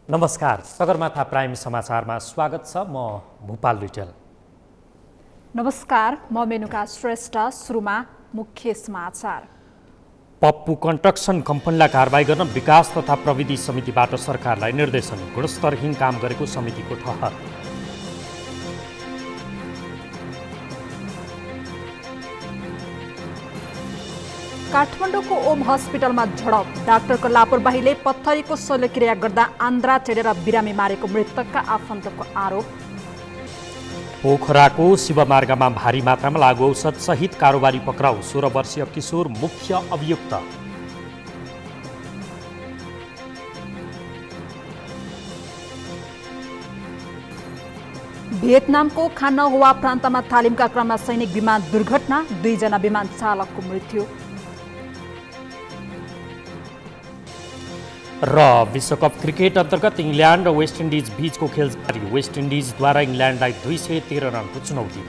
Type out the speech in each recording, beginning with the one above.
नमस्कार, सगरमाथा प्राइम समाचारमा स्वागत छ। म भूपाल लुइटेल। नमस्कार, म मेनुका श्रेष्ठ। सुरुमा मुख्य समाचार। पप्पू कन्स्ट्रक्सन कम्पनीलाई कारबाही गर्न विकास तथा प्रविधि समितिबाट सरकारलाई निर्देशन। गुणस्तरहीन काम गरेको समितिको ठहर। काठमाडौँको ओम हस्पिटलमा झडप। डाक्टरको लापरवाहीले पत्थरीको शल्यक्रिया गर्दा आन्द्रा चढेर बिरामी मारेको मृतकका आफन्तको आरोप। पोखराको शिवमार्गमा भारी मात्रामा लागु औषध सहित कारोबारी पक्राउ। 16 वर्षीय किशोर मुख्य अभियुक्त। भियतनामको खान हुआ प्रान्तमा तालिमका क्रममा सैनिक विमान दुर्घटना। 2 जना विमान चालकको मृत्यु। र विश्वकप क्रिकेट अन्तर्गत इङ्ल्यान्ड र वेस्ट इन्डिज बीचको खेल जारी। वेस्ट इन्डिजद्वारा इङ्ल्यान्डलाई 213 रनको चुनौती।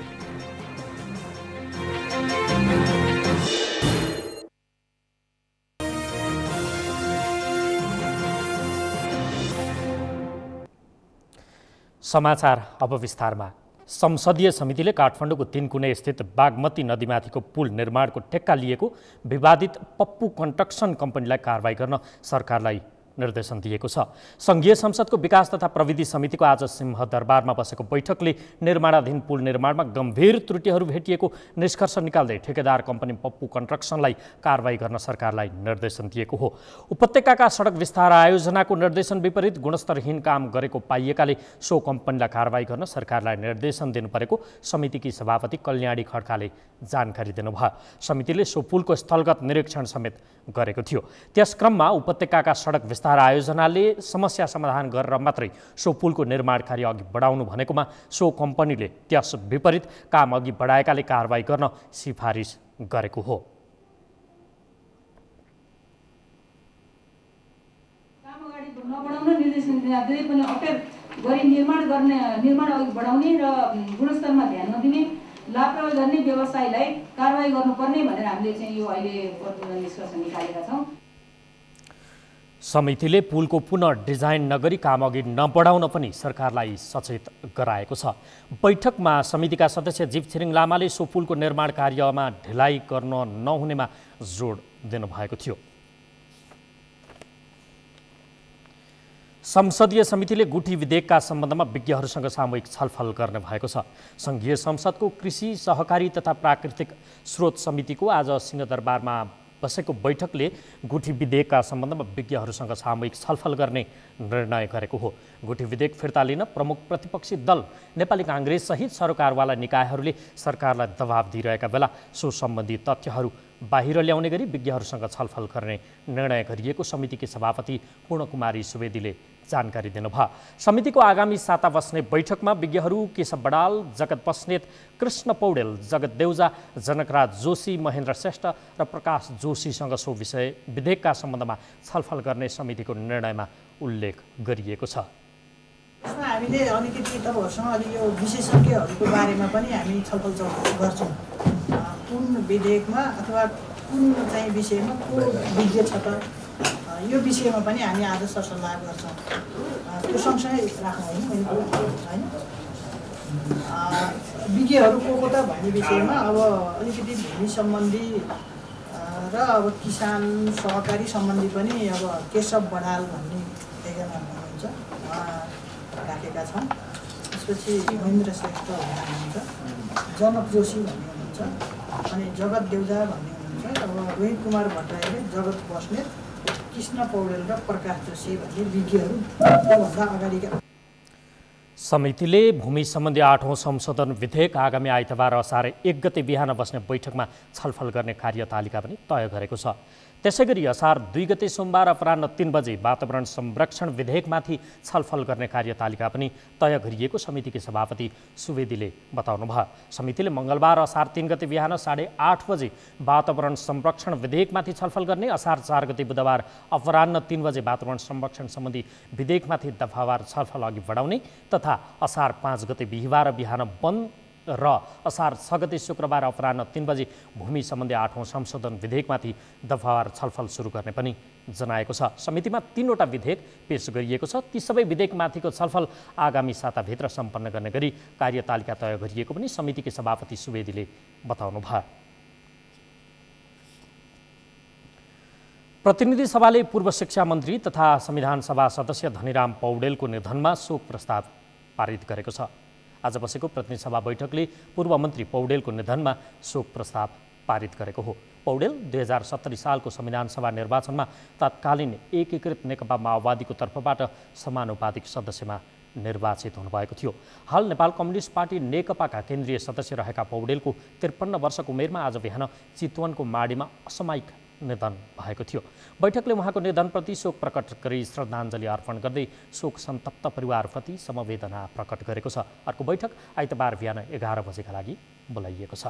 समाचार अब विस्तारमा। संसदीय समितिले काठमाडौँको 3 कुने स्थित बागमती नदीमाथिको पुल निर्माणको ठेक्का लिएको विवादित पप्पू कन्स्ट्रक्सन कम्पनीलाई कारबाही गर्न सरकारलाई निर्देशन दिएको छ। संघीय संसदको विकास तथा प्रविधि समितिको आज सिंहदरबारमा बसेको बैठकले निर्माणाधीन पुल निर्माणमा गम्भीर त्रुटिहरू भेटिएको निष्कर्ष निकाल्दै ठेकेदार कम्पनी पप्पू कन्स्ट्रक्सनलाई कारबाही गर्न सरकारलाई निर्देशन दिएको हो। उपत्यकाका सडक विस्तार आयोजनाको निर्देशन विपरीत गुणस्तरहीन काम गरेको पाइएकाले सो कम्पनीलाई कारबाही गर्न सरकारलाई निर्देशन दिनुपरेको समितिकी सभापति कल्याणी खड्काले जानकारी दिनुभयो। समितिले सो पुलको स्थलगत निरीक्षण समेत गरेको थियो। त्यस क्रममा उपत्यकाका सडक विस्तार आयोजनाले समस्या समाधान गरेर मात्रै सो पुलको निर्माण कार्य अघि बढाउनु भनेकोमा सो कम्पनीले त्यस विपरीत काम अघि बढाएकाले कारबाही गर्न सिफारिस गरेको हो। काम अगाडि नबढाउन निर्देशन दिँदै पनि अपेर गरी निर्माण अघि बढाउने र गुणस्तरमा ध्यान नदिने लापरवाही गर्ने व्यवसायलाई कारबाही गर्नुपर्ने भनेर हामीले चाहिँ यो अहिले निष्कर्ष निकालेका छौँ। समितिले पुलको पुनः डिजाइन नगरी काम अघि नबढाउन पनि सरकारलाई सचेत गराएको छ। बैठकमा समितिका सदस्य जीव छिरिङ लामाले सो पुलको निर्माण कार्यमा ढिलाइ गर्न नहुनेमा जोड दिनुभएको थियो। संसदीय समितिले गुठी विधेयकका सम्बन्धमा विज्ञहरूसँग सामूहिक छलफल गर्ने भएको छ। संघीय संसदको कृषि सहकारी तथा प्राकृतिक स्रोत समितिको आज सिंहदरबारमा बसेको बैठकले गुठी विधेयकका सम्बन्धमा विज्ञहरूसँग सामूहिक छलफल गर्ने निर्णय गरेको हो। गुठी विधेयक फिर्ता लिन प्रमुख प्रतिपक्षी दल नेपाली काङ्ग्रेस सहित सरकारवाला निकायहरूले सरकारलाई दबाब दिइरहेका बेला सो सम्बन्धी तथ्यहरू बाहिर ल्याउने गरी विज्ञहरूसँग छलफल गर्ने निर्णय गरिएको समितिकी सभापति पूर्णकुमारी सुवेदीले जानकारी दिनुभयो। समितिको आगामी साता बस्ने बैठकमा विज्ञहरू केशव बडाल, जगत बस्नेत, कृष्ण पौडेल, जगत देउजा, जनकराज जोशी, महेन्द्र श्रेष्ठ र प्रकाश जोशीसँग सो विधेयकका सम्बन्धमा छलफल गर्ने समितिको निर्णयमा उल्लेख गरिएको छ। यसमा हामीले अलिकति तपाईँहरूसँग अलि यो विशेषज्ञहरूको बारेमा पनि हामी छलफल गर्छौँ। कुन विधेयकमा अथवा कुन चाहिँ विषयमा को विज्ञ छ त, यो विषयमा पनि हामी आज सरसल्लाह गर्छौँ। त्यो सँगसँगै राख्नु होइन विज्ञहरू को त भन्ने विषयमा अब अलिकति भूमि सम्बन्धी र अब किसान सहकारी सम्बन्धी पनि अब केशव बडाल भन्ने एकजना हुनुहुन्छ, राखेका छौँ। त्यसपछि महेन्द्र श्रेष्ठ भन्ने हुनुहुन्छ, जनक जोशी भन्ने हुनुहुन्छ, अनि जगत देउजा भन्ने हुनुहुन्छ, अब रोहित कुमार भट्टराईले, जगत बस्नेत, कृष्ण पौडेल र प्रकाश जोशी भन्ने विज्ञहरू त्योभन्दा अगाडिका। समितिले भूमि सम्बन्धी 8औं संशोधन विधेयक आगामी आइतबार असार 1 गते बिहान बस्ने बैठकमा छलफल गर्ने कार्यतालिका पनि तय गरेको छ। त्यसैगरी असार 2 गते सोमबार अपराह्न 3 बजे वातावरण संरक्षण विधेयकमाथि छलफल गर्ने कार्यतालिका पनि तय गरिएको समितिकी सभापति सुवेदीले बताउनुभयो। समितिले मङ्गलबार असार 3 गते बिहान 8:30 बजे वातावरण संरक्षण विधेयकमाथि छलफल गर्ने, असार 4 गते बुधबार अपराह्न 3 बजे वातावरण संरक्षण सम्बन्धी विधेयकमाथि दफावार छलफल अघि बढाउने तथा असार 5 गते बिहिबार बिहान र असार 6 गते शुक्रबार अपराह्न 3 बजे भूमि सम्बन्धी 8औं संशोधन विधेयकमाथि दफावार छलफल सुरु गर्ने पनि जनाएको छ। समितिमा 3वटा विधेयक पेश गरिएको छ। ती सबै विधेयकमाथिको छलफल आगामी साताभित्र सम्पन्न गर्ने गरी कार्यतालिका तय गरिएको पनि समितिकी सभापति सुवेदीले बताउनुभयो। प्रतिनिधि सभाले पूर्व शिक्षा मन्त्री तथा संविधान सभा सदस्य धनीराम पौडेलको निधनमा शोक प्रस्ताव पारित गरेको छ। आज बसेको प्रतिनिधि सभा बैठकले पूर्व मन्त्री पौडेलको निधनमा शोक प्रस्ताव पारित गरेको हो। पौडेल 2070 सालको संविधान सभा निर्वाचनमा तत्कालीन एकीकृत नेकपा माओवादीको तर्फबाट समानुपातिक सदस्यमा निर्वाचित हुनुभएको थियो। हाल नेपाल कम्युनिस्ट पार्टी नेकपाका केन्द्रीय सदस्य रहेका पौडेलको 53 वर्षको उमेरमा आज बिहान चितवनको माडीमा असामयिक निधन भएको थियो। बैठकले उहाँको निधनप्रति शोक प्रकट गरी श्रद्धाञ्जली अर्पण गर्दै शोक सन्तप्त परिवारप्रति समवेदना प्रकट गरेको छ। अर्को बैठक आइतबार बिहान 11 बजेका लागि बोलाइएको छ।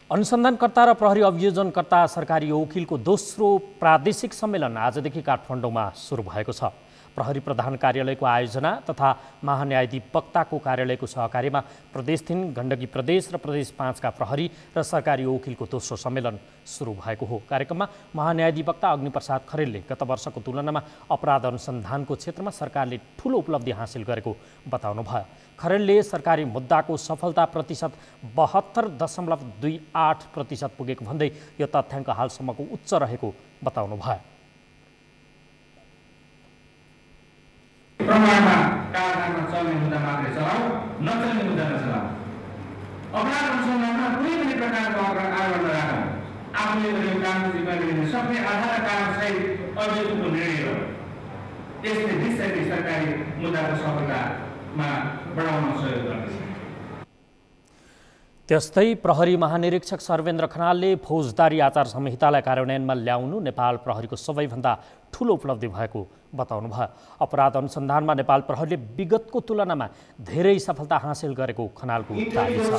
अनुसन्धानकर्ता र प्रहरी अभियोजनकर्ता सरकारी वकिलको दोस्रो प्रादेशिक सम्मेलन आजदेखि काठमाडौँमा सुरु भएको छ। प्रहरी प्रधान कार्यालयको आयोजना तथा महान्यायाधिवक्ताको कार्यालयको सहकार्यमा प्रदेश 3, गण्डकी प्रदेश र प्रदेश 5 का प्रहरी र सरकारी वकिलको दोस्रो सम्मेलन सुरु भएको हो। कार्यक्रममा महान्यायाधिवक्ता अग्निप्रसाद खरेलले गत वर्षको तुलनामा अपराध अनुसन्धानको क्षेत्रमा सरकारले ठूलो उपलब्धि हासिल गरेको बताउनुभयो। खरेलले सरकारी मुद्दाको सफलता प्रतिशत 72.28% पुगेको भन्दै यो तथ्याङ्क हालसम्मको उच्च रहेको बताउनुभयो। प्रमाणमा कारागारमा चल्ने मुद्दा मात्रै चलाऊ, नचल्ने मुद्दा नचलाऊ। अपराध अनुसन्धानमा कुनै पनि प्रकारको आरोप नराखौँ। आफूले गरेको कामको जिम्मेवारी लिने सक्ने आधार कारणसहित अभियोगको निर्णय हो। यसले निश्चय सरकारी मुद्दाको सफलतामा बढाउन सहयोग गर्दछ। त्यस्तै प्रहरी महानिरीक्षक सर्वेन्द्र खनालले फौजदारी आचार संहितालाई कार्यान्वयनमा ल्याउनु नेपाल प्रहरीको सबैभन्दा ठूलो उपलब्धि भएको बताउनुभयो। अपराध अनुसन्धानमा नेपाल प्रहरीले विगतको तुलनामा धेरै सफलता हासिल गरेको खनालको दाबी छ।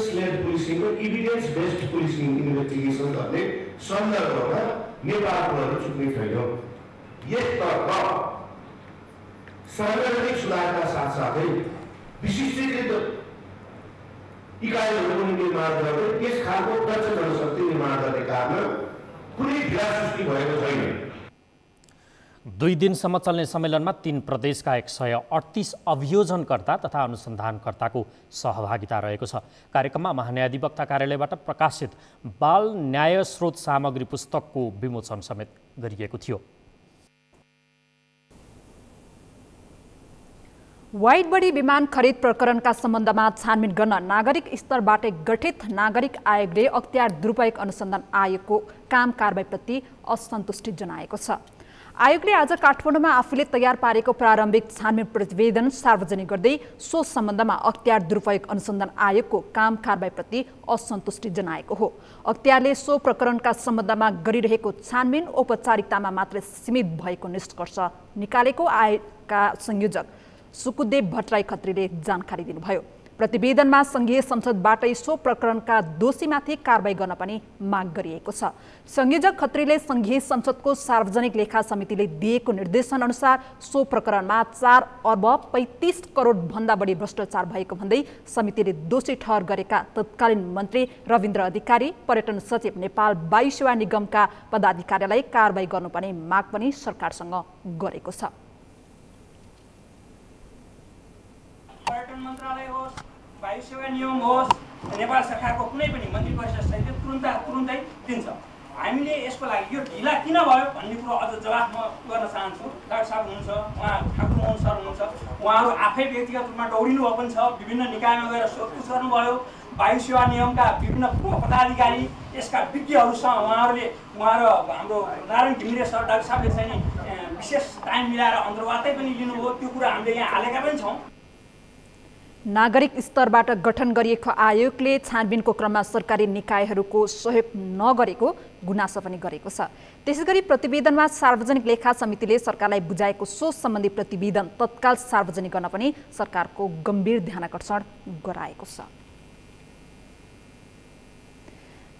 सार्वजनिक सुधारका साथसाथै विशिष्टीकृत इकाइहरू पनि निर्माण गर्दै यस खालको दक्ष जनशक्ति निर्माण गर्ने कारण कुनै ढिला सृष्टि भएको छैन। 2 दिनसम्म चल्ने सम्मेलनमा 3 प्रदेशका 138 अभियोजनकर्ता तथा अनुसन्धानकर्ताको सहभागिता रहेको छ। कार्यक्रममा महान्यायाधिवक्ता कार्यालयबाट प्रकाशित बाल न्याय स्रोत सामग्री पुस्तकको विमोचन समेत गरिएको थियो। वाइड बडी विमान खरिद प्रकरणका सम्बन्धमा छानबिन गर्न नागरिक स्तरबाट गठित नागरिक आयोगले अख्तियार दुरुपयोग अनुसन्धान आयोगको काम कारबाहीप्रति असन्तुष्टि जनाएको छ। आयोगले आज काठमाडौँमा आफूले तयार पारेको प्रारम्भिक छानबिन प्रतिवेदन सार्वजनिक गर्दै सो सम्बन्धमा अख्तियार दुरुपयोग अनुसन्धान आयोगको काम कारबाहीप्रति असन्तुष्टि जनाएको हो। अख्तियारले सो प्रकरणका सम्बन्धमा गरिरहेको छानबिन औपचारिकतामा मात्र सीमित भएको निष्कर्ष निकालेको आयोगका संयोजक सुकुदेव भट्टराई खत्रीले जानकारी दिनुभयो। प्रतिवेदनमा संघीय संसदबाटै सो प्रकरणका दोषीमाथि कारबाही गर्न पनि माग गरिएको छ। संयोजक खत्रीले संघीय संसदको सार्वजनिक लेखा समितिले दिएको निर्देशन अनुसार सो प्रकरणमा 4 अर्ब 35 करोड भन्दा बढी भ्रष्टाचार भएको भन्दै समितिले दोषी ठहर गरेका तत्कालीन मन्त्री रविन्द्र अधिकारी, पर्यटन सचिव, नेपाल वायु सेवा निगमका पदाधिकारीलाई कारबाही गर्नुपर्ने माग पनि सरकारसँग गरेको छ। पर्यटन मन्त्रालय होस्, वायु सेवा नियम होस्, नेपाल सरकारको कुनै पनि मन्त्री परिषद सहित तुरुन्तै दिन्छ। हामीले यसको लागि यो ढिला किन भयो भन्ने कुरो अझ जवाफ म गर्न चाहन्छु। डाक्टर साहब हुनुहुन्छ, उहाँ ठाकुर मोहन सर हुनुहुन्छ, उहाँहरू आफै व्यक्तिगत रूपमा दौडिनु भएको पनि छ, विभिन्न निकायमा गएर सोधपुछ गर्नुभयो। वायु सेवा नियमका विभिन्न पदाधिकारी, यसका विज्ञहरूसँग उहाँहरू हाम्रो नारायण घिमिरे सर डाक्टर साहबले चाहिँ विशेष टाइम मिलाएर अन्तर्वार्ता पनि लिनुभयो। त्यो कुरा हामीले यहाँ हालेका पनि छौँ। नागरिक स्तरबाट गठन गरिएको आयोगले छानबिनको क्रममा सरकारी निकायहरूको सहयोग नगरेको गुनासो पनि गरेको छ। त्यसैगरी प्रतिवेदनमा सार्वजनिक लेखा समितिले सरकारलाई बुझाएको सोच सम्बन्धी प्रतिवेदन तत्काल सार्वजनिक गर्न पनि सरकारको गम्भीर ध्यानाकर्षण गराएको छ।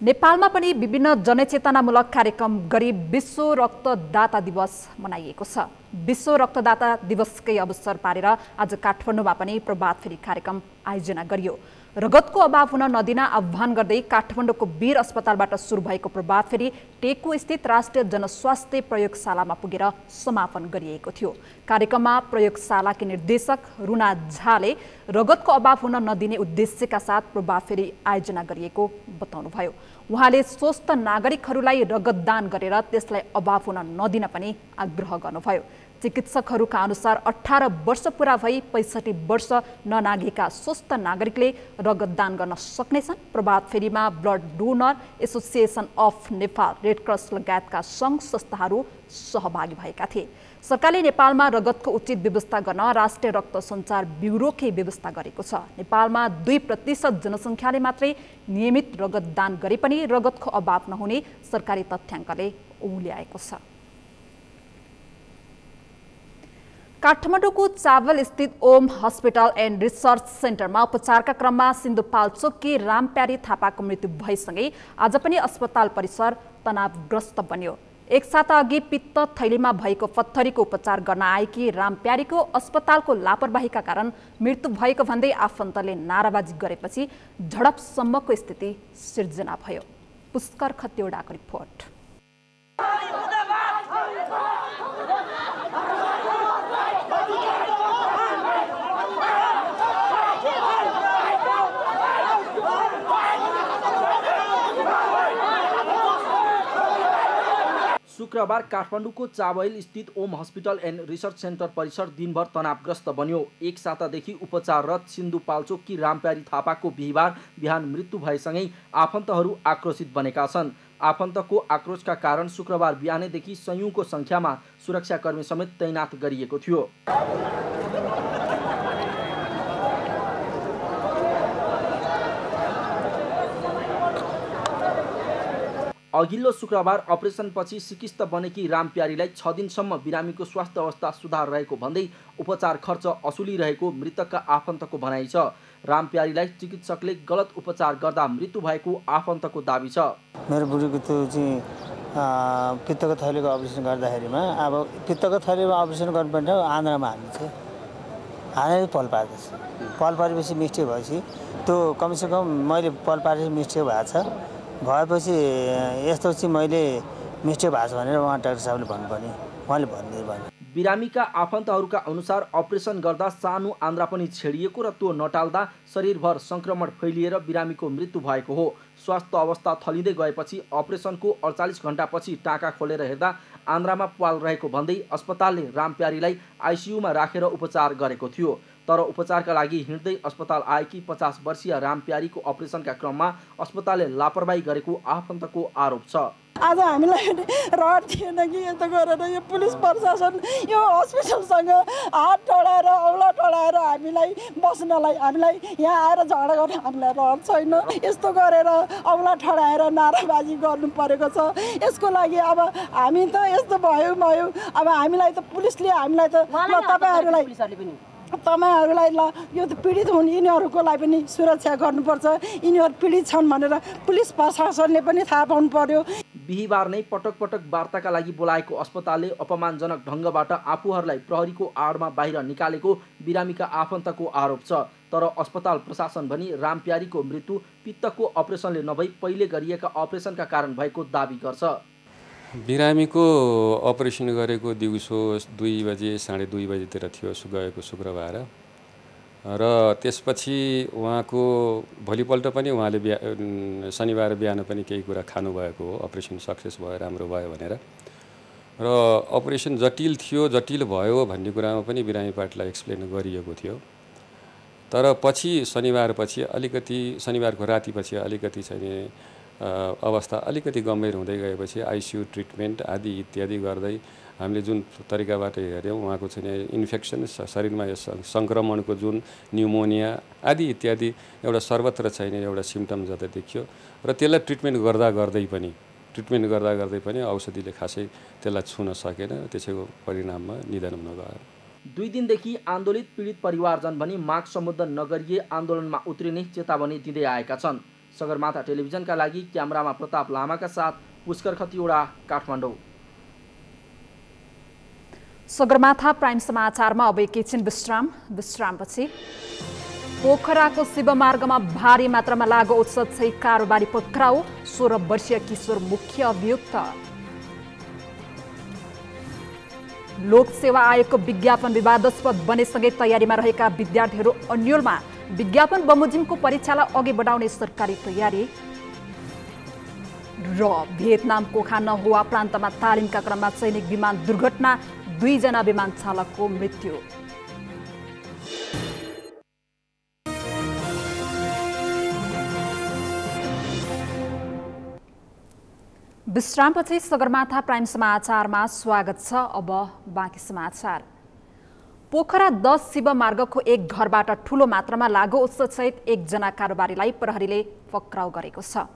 नेपालमा पनि विभिन्न जनचेतनामूलक कार्यक्रम गरी विश्व रक्तदाता दिवस मनाइएको छ। विश्व रक्तदाता दिवसकै अवसर पारेर आज काठमाडौँमा पनि प्रभात फेरी कार्यक्रम आयोजना गरियो। रगतको अभाव हुन नदिन आह्वान गर्दै काठमाडौँको वीर अस्पतालबाट सुरु भएको प्रभात फेरी टेकु स्थित राष्ट्रिय जनस्वास्थ्य प्रयोगशालामा पुगेर समापन गरिएको थियो। कार्यक्रममा प्रयोगशालाकी निर्देशक रुना झाले रगतको अभाव हुन नदिने उद्देश्यका साथ प्रभात फेरी आयोजना गरिएको बताउनुभयो। उहाँले स्वस्थ नागरिकहरूलाई रगतदान गरेर त्यसलाई अभाव हुन नदिन पनि आग्रह गर्नुभयो। चिकित्सकहरूका अनुसार 18 वर्ष पुरा भई 65 वर्ष ननागेका स्वस्थ नागरिकले रगतदान गर्न सक्नेछन्। प्रभात फेरीमा blood donor association of Nepal, red cross लगायतका सङ्घ संस्थाहरू सहभागी भएका थिए। सरकारले नेपालमा रगतको उचित व्यवस्था गर्न राष्ट्रिय रक्त सञ्चार ब्युरोकै व्यवस्था गरेको छ। नेपालमा 2% जनसङ्ख्याले मात्रै नियमित रगतदान गरे पनि रगतको अभाव नहुने सरकारी तथ्याङ्कले औल्याएको छ। काठमाडौँको चावल स्थित ओम हस्पिटल एन्ड रिसर्च सेन्टरमा उपचारका क्रममा सिन्धुपाल्चोककी रामप्यारी थापाको मृत्यु भएसँगै आज पनि अस्पताल परिसर तनावग्रस्त बन्यो। एक साता अघि पित्त थैलीमा भएको पत्थरीको उपचार गर्न आएकी रामप्यारीको अस्पतालको लापरवाहीका कारण मृत्यु भएको भन्दै आफन्तले नाराबाजी गरेपछि झडपसम्मको स्थिति सिर्जना भयो। पुष्कर खतिवडाको रिपोर्ट। शुक्रबार काठमाडौँको चावहिल स्थित Om hospital and research centre परिसर दिनभर तनावग्रस्त बन्यो। एक सातादेखि उपचाररत सिन्धुपाल्चोककी रामप्यारी थापाको बिहिबार बिहान मृत्यु भएसँगै आफन्तहरू आक्रोशित बनेका छन्। आफन्तको आक्रोशका कारण शुक्रबार बिहानैदेखि सयौंको सङ्ख्यामा सुरक्षाकर्मी समेत तैनात गरिएको थियो। अघिल्लो शुक्रबार अपरेसनपछि सिकिस्त बनेकी रामप्यारीलाई 6 दिनसम्म बिरामीको स्वास्थ्य अवस्था सुधार रहेको भन्दै उपचार खर्च असुलिरहेको मृतकका आफन्तको भनाइ छ। रामप्यारीलाई चिकित्सकले गलत उपचार गर्दा मृत्यु भएको आफन्तको दाबी छ। मेरो बुढीको त्यो चाहिँ पित्तको थैलीको अपरेसन गर्दाखेरिमा अब पित्तको थैलीमा अपरेसन गर्नुपर्छ आन्द्रामा हाल्ने पल पार्दैछ। पल पारेपछि मिस्टेक भएपछि त्यो कमसेकम मैले पल पारेपछि मिस्टेक भएको छ भएपछि यस्तो चाहिँ मैले मिस्टेक भएको छ भनेर उहाँ डाक्टर साहबले भन्नुपर्ने उहाँले भन्दै बिरामीका आफन्तहरूका अनुसार अपरेसन गर्दा सानो आन्द्रा पनि छेडिएको र त्यो नटाल्दा शरीरभर सङ्क्रमण फैलिएर बिरामीको मृत्यु भएको हो। स्वास्थ्य अवस्था थलिँदै गएपछि अपरेसनको 48 घण्टापछि टाँका खोलेर हेर्दा आन्द्रामा प्वाल रहेको भन्दै अस्पतालले रामप्यारीलाई आइसियुमा राखेर उपचार गरेको थियो। तर उपचारका लागि हिँड्दै अस्पताल आएकी 50 वर्षीय रामप्यारीको अपरेसनका क्रममा अस्पतालले लापरवाही गरेको आफन्तको आरोप छ। आज हामीलाई रहर थिएन कि यस्तो गरेर यो पुलिस प्रशासन यो हस्पिटलसँग हात टोडाएर औला टोडाएर हामीलाई बस्नलाई हामीलाई यहाँ आएर झगडा गर्न हामीलाई रहर छैन। यस्तो गरेर औला ठडाएर नाराबाजी गर्नु परेको छ। यसको लागि अब हामी त यस्तो भयो अब हामीलाई त पुलिसले हामीलाई त तपाईहरुलाई ल यो त पीडित हुन् यिनीहरूको लागि पनि सुरक्षा गर्नुपर्छ। यिनीहरू पीडित छन् भनेर पुलिस प्रशासनले पनि थाहा पाउनु पर्यो। बिहिबार नै पटक पटक वार्ताका लागि बोलाएको अस्पतालले अपमानजनक ढङ्गबाट आफूहरूलाई प्रहरीको आडमा बाहिर निकालेको बिरामीका आफन्तको आरोप छ। तर अस्पताल प्रशासन पनि रामप्यारीको मृत्यु पित्तको अपरेसनले नभई पहिले गरिएका अपरेसनका कारण भएको दाबी गर्छ। बिरामीको अपरेसन गरेको दिउँसो 2 बजे 2:30 बजेतिर थियो गएको शुक्रबार र त्यसपछि उहाँको भोलिपल्ट पनि उहाँले शनिबार बिहान पनि केही कुरा खानुभएको हो। अपरेसन सक्सेस भयो, राम्रो भयो भनेर र अपरेसन जटिल थियो, जटिल भयो भन्ने कुरामा पनि बिरामी पार्टीलाई एक्सप्लेन गरिएको थियो। तर पछि शनिबारको रातिपछि अलिकति चाहिँ अवस्था अलिकति गम्भीर हुँदै गएपछि आइसियु ट्रिटमेन्ट आदि इत्यादि गर्दै हामीले जुन तरिकाबाट हेऱ्यौँ उहाँको चाहिँ इन्फेक्सन शरीरमा सङ्क्रमणको जुन न्युमोनिया आदि इत्यादि एउटा सर्वत्र चाहिने एउटा सिम्टम जता देखियो र त्यसलाई ट्रिटमेन्ट गर्दा गर्दै पनि औषधिले खासै त्यसलाई छुन सकेन। त्यसैको परिणाममा निधन हुन गयो। 2 दिनदेखि आन्दोलित पीडित परिवारजन पनि माग सम्बोधन नगरिए आन्दोलनमा उत्रिने चेतावनी दिँदै आएका छन्। सगरमाथा टेलिभिजनका लागि क्यामेरामा प्रताप लामाका साथ पुष्कर खतिवडा, काठमाडौँ। सगरमाथा प्राइम समाचारमा अब एकैछिन विश्रामपछि पोखराको शिवमार्गमा भारी मात्रामा लागु औषध कारोबारी पक्राउ, 16 वर्षीय किशोर मुख्य अभियुक्त। लोकसेवा आयोगको विज्ञापन विवादास्पद बनेसँगै तयारीमा रहेका विद्यार्थीहरू अन्योलमा, विज्ञापन बमोजिमको परीक्षालाई अघि बढाउने सरकारी तयारी। र भियतनामको खानहुआ प्रान्तमा तालिमका क्रममा सैनिक विमान दुर्घटना, 2 जना विमान चालकको मृत्यु। विश्रामपछि सगरमाथा प्राइम समाचारमा स्वागत छ। अब बाँकी समाचार। पोखरा 10 शिव मार्गको एक घरबाट ठूलो मात्रामा लागु औषधसहित 1 जना कारोबारीलाई प्रहरीले पक्राउ गरेको छ।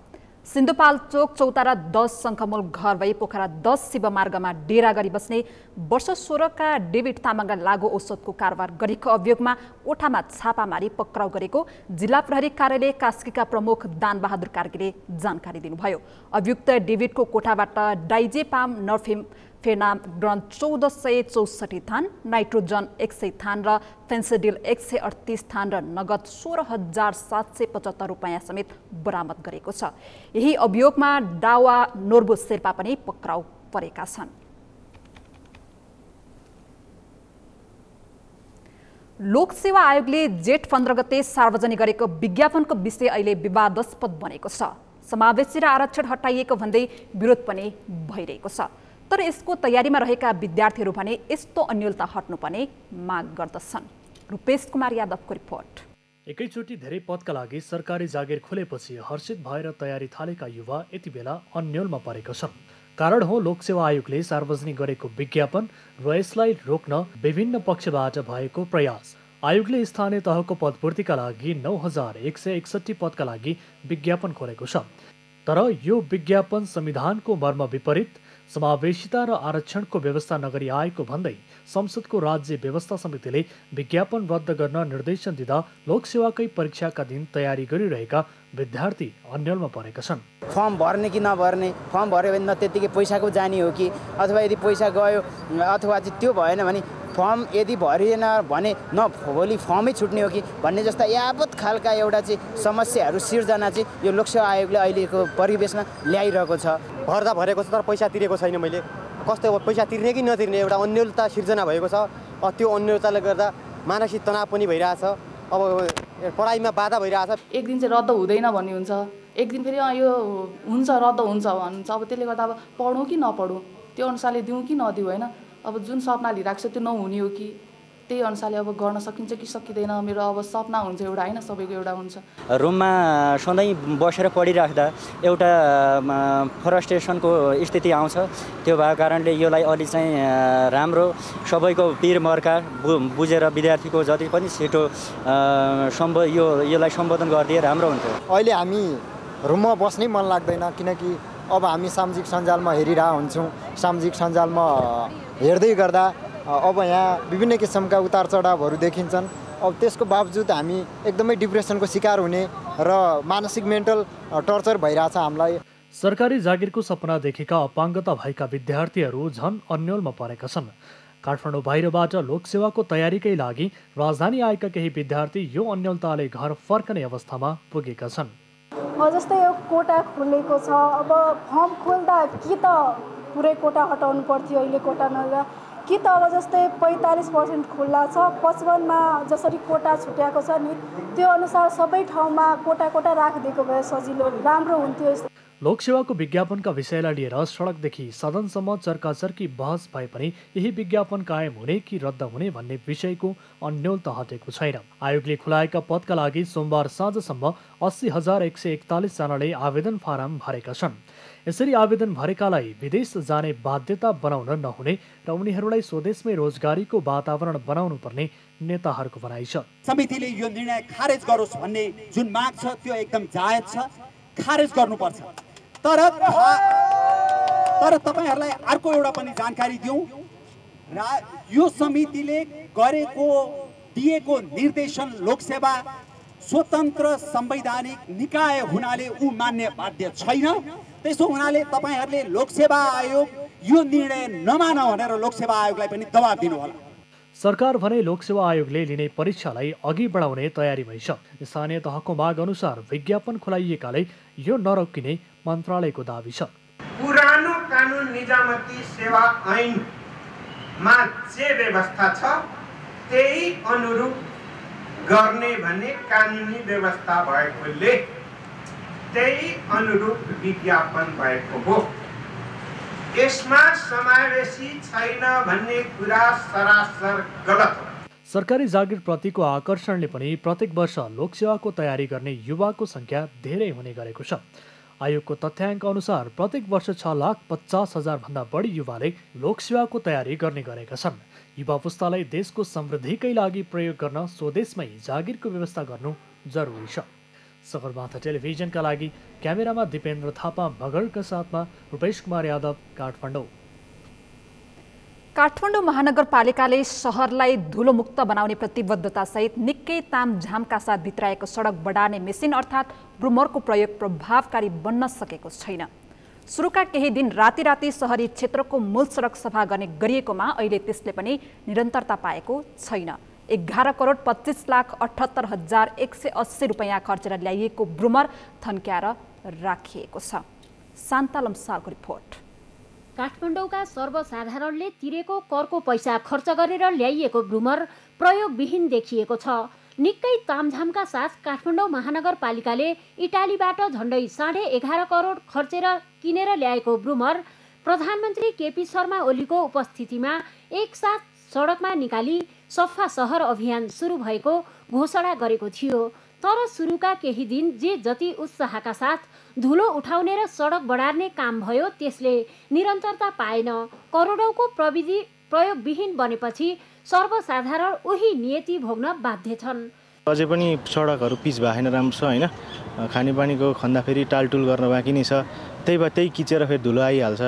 सिन्धुपाल्चोक चौतारा 10 शङ्खमूल घर भई पोखरा 10 शिव मार्गमा डेरा गरी बस्ने वर्ष 16 का डेभिड तामाङलाई लागु औषधको कारोबार गरेको अभियोगमा कोठामा छापामारी पक्राउ गरेको जिल्ला प्रहरी कार्यालय कास्कीका प्रमुख दानबहादुर कार्कीले जानकारी दिनुभयो। अभियुक्त डेभिडको कोठाबाट डाइजेपाम, नर्फेनाम ग्रन 1464 थान, नाइट्रोजन 100 थान र फेन्सिडिल 138 थान र नगद 16,775 रुपैयाँ समेत बरामद गरेको छ। यही अभियोगमा डावा नोर्बु शेर्पा पनि पक्राउ परेका छन्। लोकसेवा आयोगले जेठ 15 गते सार्वजनिक गरेको विज्ञापनको विषय अहिले विवादास्पद बनेको छ। समावेशी र आरक्षण हटाइएको भन्दै विरोध पनि भइरहेको छ। तर यसको तयारीमा रहेका विद्यार्थीहरू भने यस्तो अन्योलता हट्नुपर्ने माग गर्दछन्। रूपेश कुमार यादवको रिपोर्ट। एकैचोटि धेरै पदका लागि सरकारी जागिर खुलेपछि हर्षित भएर तयारी थालेका युवा यति बेला अन्योलमा परेका छन्। कारण हो लोकसेवा आयोगले सार्वजनिक गरेको विज्ञापन र यसलाई रोक्न विभिन्न पक्षबाट भएको प्रयास। आयोगले स्थानीय तहको पदपूर्तिका लागि 9161 पदका लागि विज्ञापन खोलेको छ। तर यो विज्ञापन संविधानको मर्म विपरीत समावेशिता र आरक्षणको व्यवस्था नगरी आएको भन्दै संसदको राज्य व्यवस्था समितिले विज्ञापन रद्द गर्न निर्देशन दिँदा लोकसेवाकै परीक्षाका दिन तयारी गरिरहेका विद्यार्थी अन्यलमा परेका छन्। फर्म भर्ने कि नभर्ने, फर्म भर्यो भने न त्यतिकै पैसाको जाने हो कि, अथवा यदि पैसा गयो अथवा चाहिँ त्यो भएन भने फर्म यदि भरिएन भने न भोलि फर्मै छुट्ने हो कि भन्ने जस्ता यावत खालका एउटा चाहिँ समस्याहरू सिर्जना चाहिँ यो लोकसेवा आयोगले अहिलेको परिवेशमा ल्याइरहेको छ। भर्दा भरेको छ तर पैसा तिरेको छैन। मैले कस्तो पैसा तिर्ने कि नतिर्ने एउटा अन्योलता सिर्जना भएको छ। त्यो अन्योलताले गर्दा मानसिक तनाव पनि भइरहेछ। अब पढाइमा बाधा भइरहेछ। एक दिन चाहिँ रद्द हुँदैन भन्ने हुन्छ, एक दिन फेरि यो हुन्छ रद्द हुन्छ भन्नुहुन्छ। अब त्यसले गर्दा अब पढौँ कि नपढौँ, त्यो अनुसारले दिउँ कि नदिउँ होइन। अब जुन सपना लिइरहेको छ त्यो नहुने हो कि त्यही अनुसारले अब गर्न सकिन्छ कि सकिँदैन। मेरो अब सपना हुन्छ एउटा होइन, सबैको एउटा हुन्छ। रुममा सधैँ बसेर पढिराख्दा एउटा फ्रस्ट्रेसनको स्थिति आउँछ। त्यो भएको कारणले यसलाई अलि चाहिँ राम्रो सबैको पिर मर्का बुझेर विद्यार्थीको जति पनि छिटो यसलाई सम्बोधन गरिदिए राम्रो हुन्थ्यो। अहिले हामी रुममा बस्नै मन लाग्दैन, किनकि अब हामी सामाजिक सञ्जालमा हेरिरहेका हुन्छौँ। सामाजिक सञ्जालमा हेर्दै गर्दा अब यहाँ विभिन्न किसिमका उतार चढावहरू देखिन्छन्। अब त्यसको बावजुद हामी एकदमै डिप्रेसनको शिकार हुने र मानसिक मेन्टल टर्चर भइरहेछ हामीलाई। सरकारी जागिरको सपना देखेका अपाङ्गता भएका विद्यार्थीहरू झन् अन्योलमा परेका छन्। काठमाडौँ बाहिरबाट लोकसेवाको तयारीकै लागि राजधानी आएका केही विद्यार्थी यो अन्योलताले घर फर्कने अवस्थामा पुगेका छन्। जस्तै यो कोटा खुलेको छ, अब फर्म खोल्दा कि त पुरै कोटा हटाउनु पर्थ्यो, अहिले कोटा नहुँदा कि त अब जस्तै 45% खुल्ला छ, 55मा जसरी कोटा छुट्याएको छ नि त्यो अनुसार सबै ठाउँमा कोटा राखिदिएको भए सजिलो राम्रो हुन्थ्यो। लोकसेवाको विज्ञापनका विषयलाई लिएर सडकदेखि सदनसम्म चर्काचर्की बहस भए पनि यही विज्ञापन कायम हुने कि रद्द हुने भन्ने विषयको अन्योलता हटेको छैन। आयोगले खुलाएका पदका लागि सोमबार साँझसम्म 80,141 जनाले आवेदन फारम भरेका छन्। यसरी आवेदन भरेकालाई विदेश जाने बाध्यता बनाउन नहुने र उनीहरूलाई स्वदेशमै रोजगारीको वातावरण बनाउनु पर्ने नेताहरूको भनाइ छ। समितिले यो निर्णय खारेज गरोस् भन्ने जुन माग छ त्यो एकदम जायज छ, खारेज गर्नुपर्छ। तर तपाईहरुलाई अर्को एउटा पनि जानकारी दिउँ, यो समितिले दिएको निर्देशन लोकसेवा स्वतन्त्र संवैधानिक निकाय हुनाले ऊ मान्य बाध्य छैन। त्यसो हुनाले तपाईहरूले लोकसेवा आयोग यो निर्णय नमान भनेर लोकसेवा आयोगलाई पनि दबाब दिनु होला। सरकार भने लोकसेवा आयोगले लिने परीक्षालाई अघि बढाउने तयारीमै छ। स्थानीय तहको माग अनुसार विज्ञापन खुलाइएकाले यो नरोकिने मन्त्रालयको दाबी छ। पुरानो कानुन निजामती सेवा ऐनमा जे व्यवस्था छ त्यही अनुरूप गर्ने भन्ने कानुनी व्यवस्था भएकोले त्यही अनुरूप विज्ञापन भएको हो। यसमा समावेशी छैन भन्ने कुरा सरासर गलत हो। सरकारी जागिर प्रतिको आकर्षणले पनि प्रत्येक वर्ष लोकसेवाको तयारी गर्ने युवाको संख्या धेरै हुने गरेको छ। आयोगको तथ्याङ्क अनुसार प्रत्येक वर्ष 6,50,000 भन्दा बढी युवाले लोकसेवाको तयारी गर्ने गरेका छन्। युवा पुस्तालाई देशको समृद्धिकै लागि प्रयोग गर्न स्वदेशमै जागिरको व्यवस्था गर्नु जरुरी छ। सगरमाथा टेलिभिजनका लागि क्यामेरामा दिपेन्द्र थापा मगरका साथमा रूपेश कुमार यादव, काठमाडौँ। काठमाडौँ महानगरपालिकाले शहरलाई धुलोमुक्त बनाउने प्रतिबद्धतासहित निकै तामझामका साथ भित्राएको सडक बढार्ने मेसिन अर्थात् ब्रुमरको प्रयोग प्रभावकारी बन्न सकेको छैन। सुरुका केही दिन राति शहरी क्षेत्रको मूल सडक सफा गर्ने गरिएकोमा अहिले त्यसले पनि निरन्तरता पाएको छैन। 11,25,78,180 रुपैयाँ खर्चेर ल्याइएको ब्रुमर थन्क्याएर राखिएको छ। शान्तालम सालको रिपोर्ट। काठमाडौँका सर्वसाधारणले तिरेको करको पैसा खर्च गरेर ल्याइएको ब्रुमर प्रयोगविहीन देखिएको छ। निकै तामझामका साथ काठमाडौँ महानगरपालिकाले इटालीबाट झण्डै 11.5 करोड खर्चेर किनेर ल्याएको ब्रुमर प्रधानमन्त्री केपी शर्मा ओलीको उपस्थितिमा एकसाथ सडकमा निकाली सफा सहर अभियान सुरु भएको घोषणा गरेको थियो। तर सुरुका केही दिन जे जति उत्साहका साथ धुलो उठाउने र सडक बढार्ने काम भयो त्यसले निरन्तरता पाएन। करोडौँको प्रविधि प्रयोगविहीन बनेपछि सर्वसाधारण उही नियति भोग्न बाध्य छन्। अझै पनि सडकहरू पिच भएन राम्रो छ हैन। खानेपानीको खन्दा फेरि टालटुल गर्न बाँकी नै छ। त्यही भए त्यही किचेर फेरि धुलो आइहाल्छ।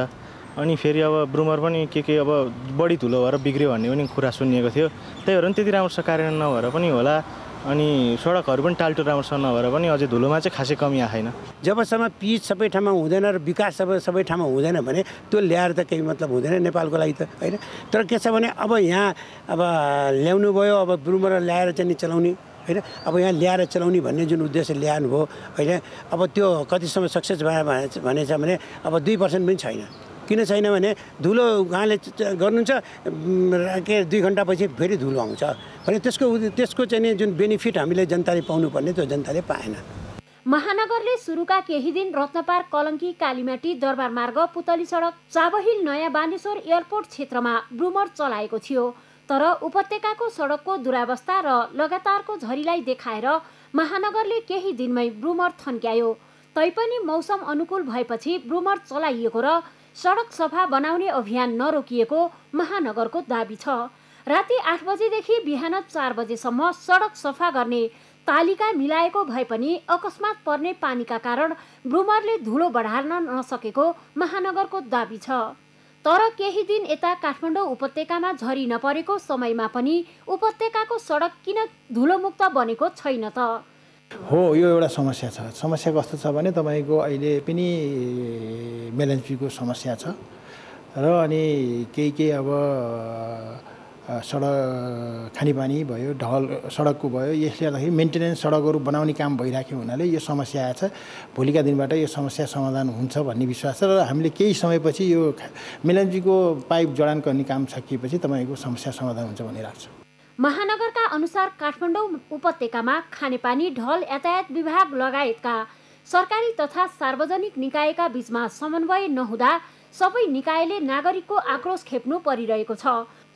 अनि फेरि अब ब्रुमर पनि के अब बढी धुलो भएर बिग्रियो भन्ने पनि कुरा सुनिएको थियो। त्यही भएर पनि त्यति राम्रोसँग कार्यान्वयन नभएर पनि होला। अनि सडकहरू पनि टालटुल राम्रोसँग नभएर पनि अझै धुलोमा चाहिँ खासै कमी आएन। जबसम्म पिच सबै ठाउँमा हुँदैन र विकास सबै ठाउँमा हुँदैन भने त्यो ल्याएर त केही मतलब हुँदैन नेपालको लागि त हैन। तर के छ भने अब यहाँ अब ल्याउनु भयो, अब ब्रुमर ल्याएर चाहिँ चलाउने हैन। अब यहाँ ल्याएर चलाउने भन्ने जुन उद्देश्य ल्याउनु भयो हैन, अब त्यो कतिसम्म सक्सेस भयो भनेछ भने अब 2% पनि छैन। किन छैन भने धुलो उहाँले गर्नुहुन्छ के 2 घण्टापछि फेरि धुलो आउँछ भने त्यसको चाहिँ जुन बेनिफिट हामीले जनताले पाउनुपर्ने त्यो जनताले पाएन। महानगरले सुरुका केही दिन रत्नपार कलङ्की कालीमाटी दरबार मार्ग पुतली सडक चाबहिल नयाँ बानेश्वर एयरपोर्ट क्षेत्रमा ब्रुमर चलाएको थियो। तर उपत्यकाको सडकको दुरावस्था र लगातारको झरीलाई देखाएर महानगरले केही दिनमै ब्रुमर थन्क्यायो। तैपनि मौसम अनुकूल भएपछि ब्रुमर चलाइएको र सडक सफा बनाउने अभियान नरोकिएको महानगरको दाबी छ। राति 8 बजेदेखि बिहान 4 बजेसम्म सडक सफा गर्ने तालिका मिलाएको भए पनि अकस्मात पर्ने पानीका कारण ब्रुमरले धुलो बढार्न नसकेको महानगरको दाबी छ। तर केही दिन यता काठमाडौँ उपत्यकामा झरी नपरेको समयमा पनि उपत्यकाको सडक किन धुलोमुक्त बनेको छैन त? हो, यो एउटा समस्या छ। समस्या कस्तो छ भने तपाईँको अहिले पनि मेलेन्सपीको समस्या छ र अनि केही अब सडक खानेपानी भयो, ढल सडकको भयो, यसले गर्दाखेरि मेन्टेनेन्स सडकहरू बनाउने काम भइराखेको हुनाले यो समस्या आएछ। भोलिका दिनबाट यो समस्या समाधान हुन्छ भन्ने विश्वास छ र हामीले केही समयपछि यो मेलेन्सपीको पाइप जडान गर्ने काम सकिएपछि तपाईँको समस्या समाधान हुन्छ भन्ने लाग्छ। महानगरका अनुसार काठमाडौँ उपत्यकामा खानेपानी, ढल, यातायात विभाग लगायतका सरकारी तथा सार्वजनिक निकायका बीचमा समन्वय नहुँदा सबै निकायले नागरिकको आक्रोश खेप्नु परिरहेको छ।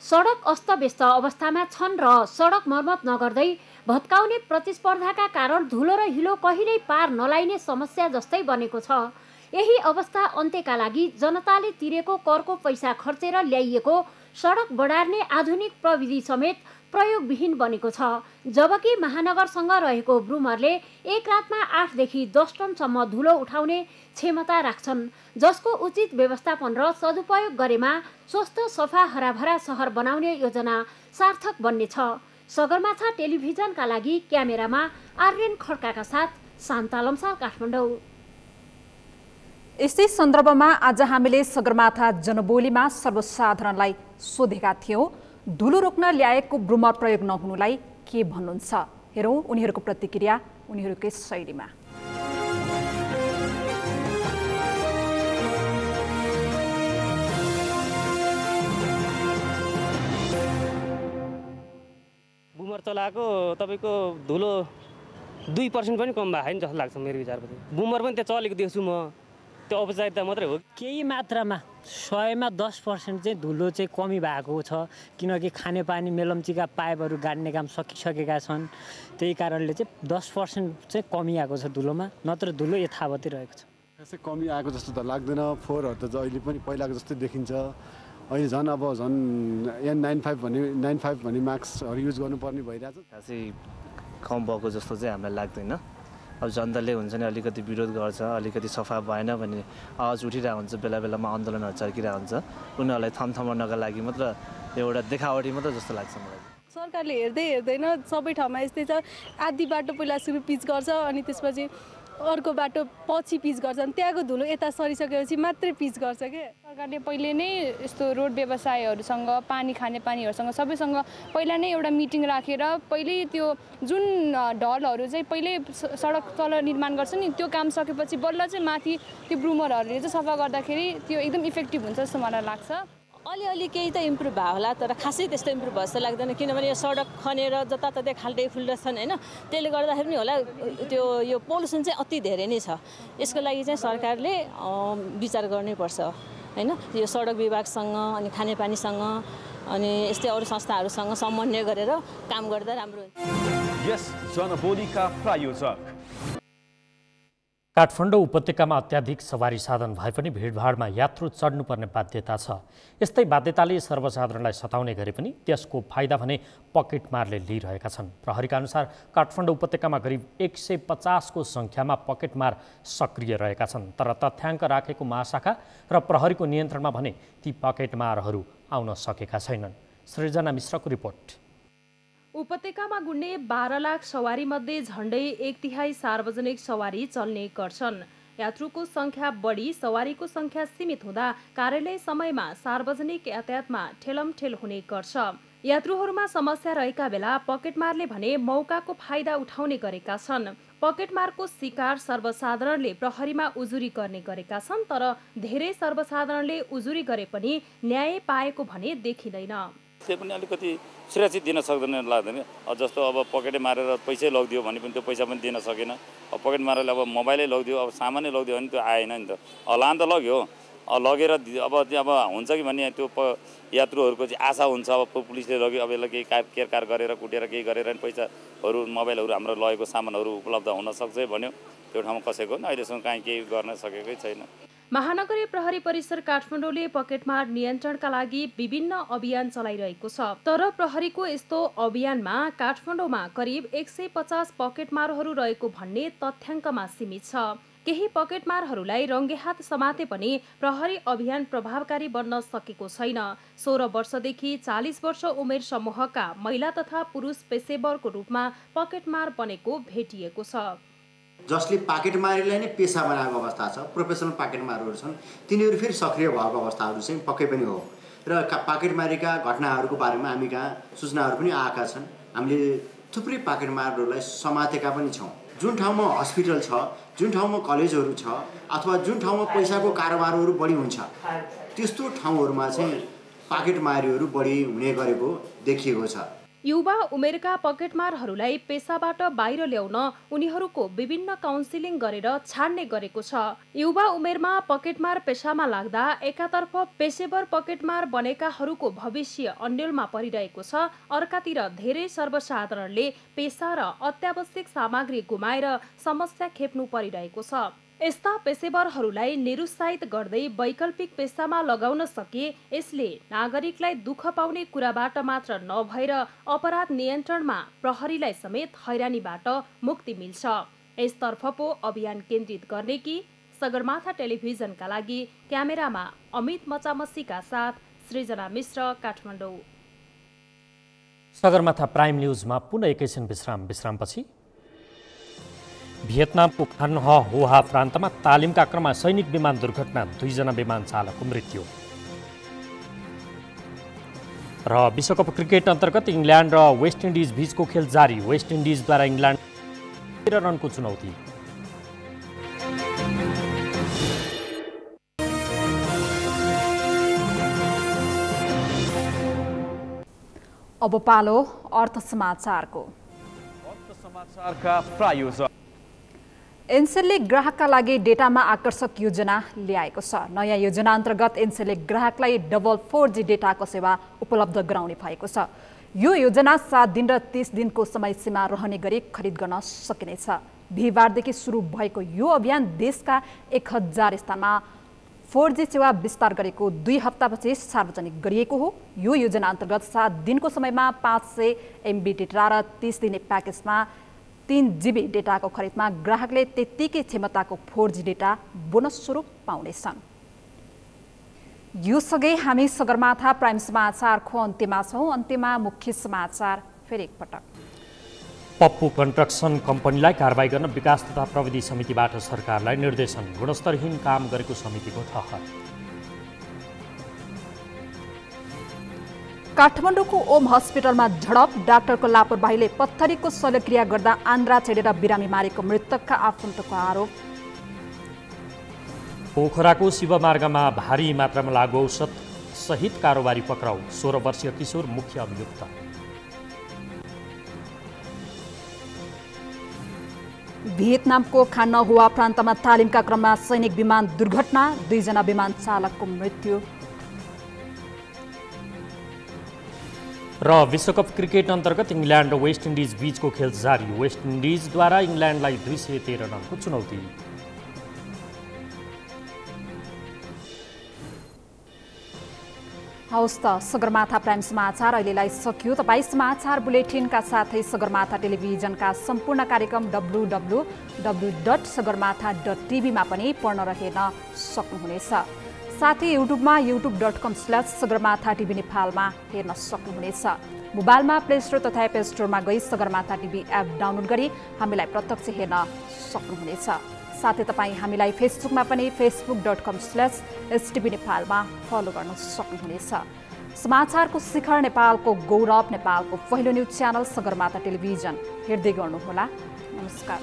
सडक अस्तव्यस्त अवस्थामा छन् र सडक मर्मत नगर्दै भत्काउने प्रतिस्पर्धाका कारण धुलो र हिलो कहिल्यै पार नलाइने समस्या जस्तै बनेको छ। यही अवस्था अन्त्यका लागि जनताले तिरेको करको पैसा खर्चेर ल्याइएको सडक बढार्ने आधुनिक प्रविधि समेत प्रयोगविहीन बनेको छ। जबकि महानगरसँग रहेको ब्रुमरले एक रातमा 8 देखि 10 टनसम्म धुलो उठाउने क्षमता राख्छन्, जसको उचित व्यवस्थापन र सदुपयोग गरेमा स्वस्थ सफा हराभरा सहर बनाउने योजना सार्थक बन्नेछ। सगरमाथा टेलिभिजनका लागि क्यामेरामा आर्यन खड्काका साथ शान्ता लम्साल, काठमाडौँ। यस्तै सन्दर्भमा आज हामीले सगरमाथा जनबोलीमा सर्वसाधारणलाई सोधेका थियौँ, धुलो रोक्न ल्याएको ब्रुमर प्रयोग नहुनुलाई के भन्नुहुन्छ? हेरौँ उनीहरूको प्रतिक्रिया उनीहरूकै शैलीमा। बुमर चलाएको तपाईँको धुलो 2% पनि कम भएको छैन जस्तो लाग्छ मेरो विचारपछि। बुमर पनि त्यो चलेको देख्छु म, त्यो औपचारिकता मात्रै हो। केही मात्रामा 100मा 10% चाहिँ धुलो चाहिँ कमी भएको छ, किनकि खानेपानी मेलम्चीका पाइपहरू गाड्ने काम सकिसकेका छन्। त्यही कारणले चाहिँ 10% चाहिँ कमी आएको छ धुलोमा, नत्र धुलो यथावतै रहेको छ। त्यसै कमी आएको जस्तो त लाग्दैन। फोहोरहरू त अहिले पनि पहिलाको जस्तै देखिन्छ। अहिले झन् अब झन् N95 भन्ने मास्कहरू युज गर्नुपर्ने भइरहेछ। खासै कम भएको जस्तो चाहिँ हामीलाई लाग्दैन। अब जनताले हुन्छ नि अलिकति विरोध गर्छ, अलिकति सफा भएन भने आवाज उठिरहेको हुन्छ, बेला बेलामा आन्दोलनहरू चर्किरहेको हुन्छ। उनीहरूलाई थम्थमाउनका लागि मात्र एउटा देखावटी मात्र जस्तो लाग्छ मलाई। सरकारले हेर्दै हेर्दैन, सबै ठाउँमा यस्तै छ। आधी बाटो पहिला सुरु पिच गर्छ, अनि त्यसपछि अर्को बाटो पछि पिच गर्छन्, त्यहाँको धुलो यता सरिसकेपछि मात्रै पिच गर्छ के। सरकारले पहिले नै यस्तो रोड व्यवसायहरूसँग, पानी खाने पानीहरूसँग सबैसँग पहिला नै एउटा मिटिङ राखेर पहिल्यै त्यो जुन ढलहरू चाहिँ पहिल्यै सडक तल निर्माण गर्छ नि, त्यो काम सकेपछि बल्ल चाहिँ माथि त्यो ब्रुमरहरूले चाहिँ सफा गर्दाखेरि त्यो एकदम इफेक्टिभ हुन्छ जस्तो मलाई लाग्छ। अलिअलि केही त इम्प्रुभ भयो होला, तर खासै त्यस्तो इम्प्रुभ भयो जस्तो लाग्दैन, किनभने यो सडक खनेर जताततै खाल्डै खुल्डा छन् होइन, त्यसले गर्दाखेरि पनि होला त्यो यो पोल्युसन चाहिँ अति धेरै नै छ। यसको लागि चाहिँ सरकारले विचार गर्नैपर्छ होइन। यो सडक विभागसँग अनि खानेपानीसँग अनि यस्तै अरू संस्थाहरूसँग समन्वय गरेर काम गर्दा राम्रो हुन्छ। यस जनबोलीका प्रायोजक काठमाडौँ उपत्यकामा अत्याधिक सवारी साधन भए पनि भिडभाडमा यात्रु चढ्नुपर्ने बाध्यता छ। यस्तै बाध्यताले सर्वसाधारणलाई सताउने गरे पनि त्यसको फाइदा भने पकेटमारले लिइरहेका छन्। प्रहरीका अनुसार काठमाडौँ उपत्यकामा करिब 150 को सङ्ख्यामा पकेटमार सक्रिय रहेका छन्। तर तथ्याङ्क राखेको महाशाखा र प्रहरीको नियन्त्रणमा भने ती पकेटमारहरू आउन सकेका छैनन्। सृजना मिश्रको रिपोर्ट। उपत्यकामा गुड्ने 12 लाख सवारी मध्ये झण्डै 1/3 सार्वजनिक सवारी चल्ने गर्छन्। यात्रुको संख्या बढी, सवारीको संख्या सीमित हुँदा कार्यालय समयमा सार्वजनिक यातायातमा ठेलमठेल हुने गर्छ। यात्रुहरूमा समस्या रहेका बेला पकेटमारले भने मौकाको फाइदा उठाउने गरेका छन्। पकेटमारको शिकार सर्वसाधारणले प्रहरीमा उजुरी गर्ने गरेका छन्, तर धेरै सर्वसाधारणले उजुरी गरे पनि न्याय पाएको भने देखिँदैन। त्यो पनि अलिकति सुरक्षित दिन सक्दैन लाग्दैन। जस्तो अब पकेटै मारेर पैसै लगिदियो भने पनि त्यो पैसा पनि दिन सकेन। अब पकेट मारेर अब मोबाइलै लगिदियो, अब सामानै लगिदियो भने त्यो आएन नि त। लान त लग्यो, लगेर अब हुन्छ कि भन्ने त्यो यात्रुहरूको चाहिँ आशा हुन्छ। अब पुलिसले लग्यो, अब यसलाई केही केरकार गरेर कुटेर केही गरेर पैसाहरू मोबाइलहरू हाम्रो लगेको सामानहरू उपलब्ध हुनसक्छ भन्यो। त्यो ठाउँमा कसैको अहिलेसम्म कहीँ केही गर्न सकेकै छैन। महानगरी प्रहरी परिसर काठमाडौँले पकेटमार नियन्त्रणका लागि विभिन्न अभियान चलाइरहेको छ। तर प्रहरीको यस्तो अभियानमा काठमाडौँमा करिब 150 पकेटमारहरू रहेको भन्ने तथ्याङ्कमा सीमित छ। केही पकेटमारहरूलाई रङ्गेहात समाते पनि प्रहरी अभियान प्रभावकारी बन्न सकेको छैन। 16 वर्षदेखि 40 वर्ष उमेर समूहका महिला तथा पुरुष पेशेवरको रूपमा पकेटमार बनेको भेटिएको छ। जसले पाकेटमारीलाई नै पेसा बनाएको अवस्था छ, प्रोफेसनल पाकेटमारहरू छन्, तिनीहरू फेरि सक्रिय भएको अवस्थाहरू चाहिँ पक्कै पनि हो। र पाकेटमारीका घटनाहरूको बारेमा हामी कहाँ सूचनाहरू पनि आएका छन्। हामीले थुप्रै पाकेटमारहरूलाई समातेका पनि छौँ। जुन ठाउँमा हस्पिटल छ, जुन ठाउँमा कलेजहरू छ, अथवा जुन ठाउँमा पैसाको कारोबारहरू बढी हुन्छ, त्यस्तो ठाउँहरूमा चाहिँ पाकेटमारीहरू बढी हुने गरेको देखिएको छ। युवा उमेरका पकेटमारहरूलाई पेसाबाट बाहिर ल्याउन उनीहरूको विभिन्न काउन्सिलिङ गरेर छाड्ने गरेको छ। युवा उमेरमा पकेटमार पेसामा लाग्दा एकातर्फ पेशेवर पकेटमार बनेकाहरूको भविष्य अन्यलमा परिरहेको छ, अर्कातिर धेरै सर्वसाधारणले पेसा र अत्यावश्यक सामग्री गुमाएर समस्या खेप्नु परिरहेको छ। यस्ता पेशेवरहरूलाई निरुत्साहित गर्दै वैकल्पिक पेसामा लगाउन सके यसले नागरिकलाई दुःख पाउने कुराबाट मात्र नभएर अपराध नियन्त्रणमा प्रहरीलाई समेत हैरानीबाट मुक्ति मिल्छ। यसतर्फ पो अभियान केन्द्रित गर्ने कि? सगरमाथा टेलिभिजनका लागि क्यामेरामा अमित मचामसीका साथ सृजना मिश्र, काठमाडौँ। सगरमाथा प्राइम न्यूजमा पुनः एकैछिन विश्रामपछि भियतनामको खन होहा प्रान्तमा तालिमका क्रममा सैनिक विमान दुर्घटना 2 जना विमान चालकको मृत्यु र विश्वकप क्रिकेट अन्तर्गत इङ्ल्यान्ड र वेस्ट इन्डिज बीचको खेल जारी। वेस्ट इन्डिजद्वारा इङ्ल्यान्ड 13 रनको चुनौती। अब पालो अर्थ समाचारको। समाचारका प्रायोजक एनसेलले ग्राहकका लागि डेटामा आकर्षक योजना ल्याएको छ। नयाँ योजना अन्तर्गत एनसेलले ग्राहकलाई डबल 4G डेटाको सेवा उपलब्ध गराउने भएको छ। यो योजना 7 दिन र 30 दिनको समय सीमा रहने गरी खरिद गर्न सकिनेछ। बिहिबारदेखि सुरु भएको यो अभियान देशका 1000 स्थानमा 4G सेवा विस्तार गरेको 2 हप्तापछि सार्वजनिक गरिएको हो। यो योजना अन्तर्गत 7 दिनको समयमा 500 MB डेटा र 30 दिने प्याकेजमा 3 GB डेटाको खरिदमा ग्राहकले त्यत्तिकै क्षमताको 4G डेटा बोनस स्वरूप पाउनेछन्। यो सँगै हामी सगरमाथा प्राइम समाचारको अन्त्यमा छौँ। अन्त्यमा मुख्य समाचार फेरि एकपटक। पप्पू कन्स्ट्रक्सन कम्पनीलाई कारबाही गर्न विकास तथा प्रविधि समितिबाट सरकारलाई निर्देशन। गुणस्तरहीन काम गरेको समितिको ठहर। काठमाडौँको ओम हस्पिटलमा झडप। डाक्टरको लापरवाहीले पत्थरीको शल्यक्रिया गर्दा आन्द्रा छेडेर बिरामी मारेको मृतकका आफन्तको आरोप। पोखराको शिवमार्गमा भारी मात्रामा लागु औषध सहित कारोबारी पक्राउ। 16 वर्षीय किशोर मुख्य अभियुक्त। भियतनामको खान हुआ प्रान्तमा तालिमका क्रममा सैनिक विमान दुर्घटना। 2 जना विमान चालकको मृत्यु। र विश्वकप क्रिकेट अन्तर्गत इङ्ल्यान्ड र वेस्ट इन्डिज बीचको खेल जारी। वेस्ट इन्डिजद्वारा इङ्ल्यान्डलाई 213 रनको चुनौती। हवस् त सगरमाथा प्राइम समाचार अहिलेलाई सकियो। तपाईँ समाचार बुलेटिनका साथै सगरमाथा टेलिभिजनका सम्पूर्ण कार्यक्रम www.sagarmatha.tv मा पनि पढ्न र हेर्न सक्नुहुनेछ। साथै युट्युबमा youtube.com/sagarmatha TV नेपालमा हेर्न सक्नुहुनेछ। मोबाइलमा प्ले स्टोर तथा एप स्टोरमा गई सगरमाथा टिभी एप डाउनलोड गरी हामीलाई प्रत्यक्ष हेर्न सक्नुहुनेछ। साथै तपाईँ हामीलाई फेसबुकमा पनि facebook.com/stv नेपालमा फलो गर्न सक्नुहुनेछ। समाचारको शिखर नेपालको गौरव, नेपालको पहिलो न्युज च्यानल सगरमाथा टेलिभिजन हेर्दै गर्नुहोला। नमस्कार।